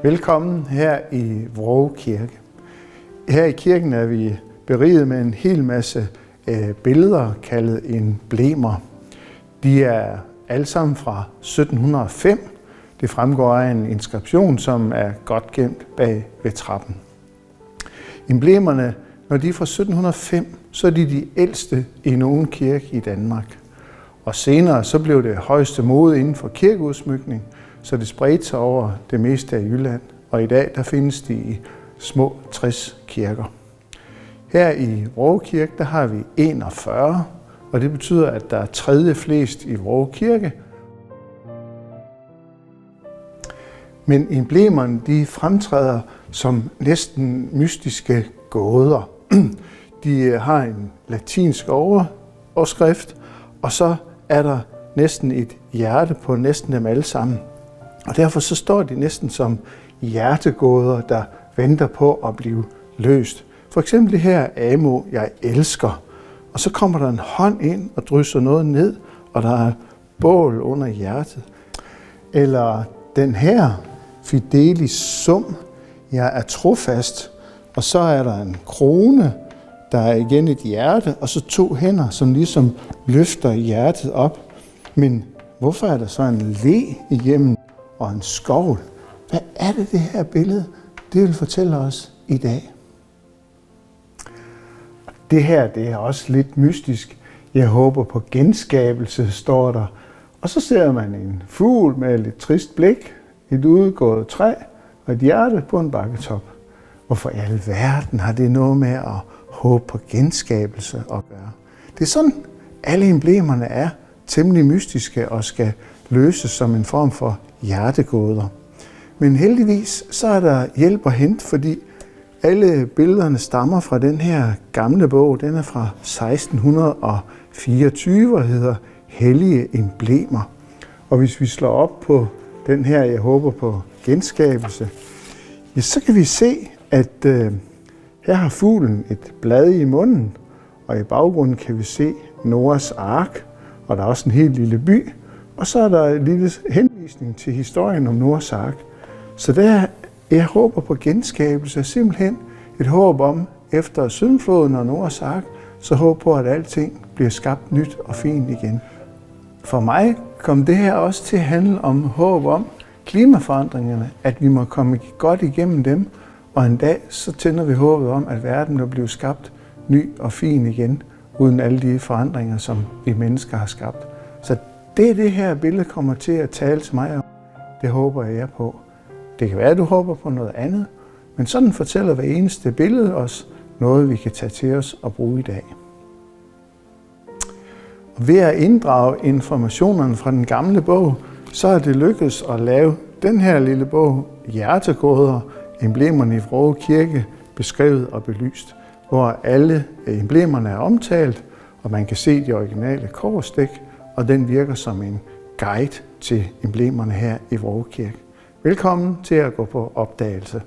Velkommen her i Vrå Kirke. Her i kirken er vi beriget med en hel masse billeder, kaldet emblemer. De er alle sammen fra 1705. Det fremgår af en inskription, som er godt gemt bag ved trappen. Emblemerne, når de er fra 1705, så er de ældste i nogen kirke i Danmark. Og senere så blev det højeste mode inden for kirkeudsmykning, så det spredte sig over det meste af Jylland. Og i dag der findes de i små 60 kirker. Her i Vrå Kirke der har vi 41, og det betyder, at der er tredje flest i Vrå Kirke. Men emblemerne de fremtræder som næsten mystiske gåder. De har en latinsk overskrift, og så er der næsten et hjerte på næsten dem alle sammen. Og derfor så står de næsten som hjertegåder, der venter på at blive løst. For eksempel det her Amo, jeg elsker. Og så kommer der en hånd ind og drysser noget ned, og der er bål under hjertet. Eller den her Fidelis sum, jeg er trofast. Og så er der en krone, der er igen et hjerte, og så 2 hænder, som ligesom løfter hjertet op. Men hvorfor er der så en le igennem og en skovl? Hvad er det her billede? Det vil fortælle os i dag. Det her det er også lidt mystisk. Jeg håber på genskabelse, står der. Og så ser man en fugl med et lidt trist blik, et udgået træ og et hjerte på en bakketop. Hvorfor i alverden har det noget med at håbe på genskabelse at gøre? Det er sådan, alle emblemerne er temmelig mystiske og skal løses som en form for hjertegåder. Men heldigvis så er der hjælp at hente, fordi alle billederne stammer fra den her gamle bog. Den er fra 1624 og hedder Hellige emblemer. Og hvis vi slår op på den her, jeg håber på genskabelse, ja, så kan vi se, at her har fuglen et blad i munden, og i baggrunden kan vi se Noahs ark, og der er også en helt lille by, og så er der en lille henvisning til historien om Noahs ark. Så der, jeg håber på genskabelse, simpelthen et håb om, efter syndfloden og Noahs ark, så håb på, at alting bliver skabt nyt og fint igen. For mig kom det her også til at handle om håb om klimaforandringerne, at vi må komme godt igennem dem, og en dag så tænder vi håbet om, at verden vil blive skabt ny og fin igen, uden alle de forandringer, som vi mennesker har skabt. Så det her billede kommer til at tale til mig om. Det håber jeg på. Det kan være, at du håber på noget andet, men sådan fortæller hver eneste billede os noget, vi kan tage til os og bruge i dag. Og ved at inddrage informationerne fra den gamle bog, så er det lykkedes at lave den her lille bog, Hjertegåder, emblemerne i Vrå Kirke, beskrevet og belyst, hvor alle emblemerne er omtalt, og man kan se de originale kobberstik, og den virker som en guide til emblemerne her i Vrå Kirke. Velkommen til at gå på opdagelse.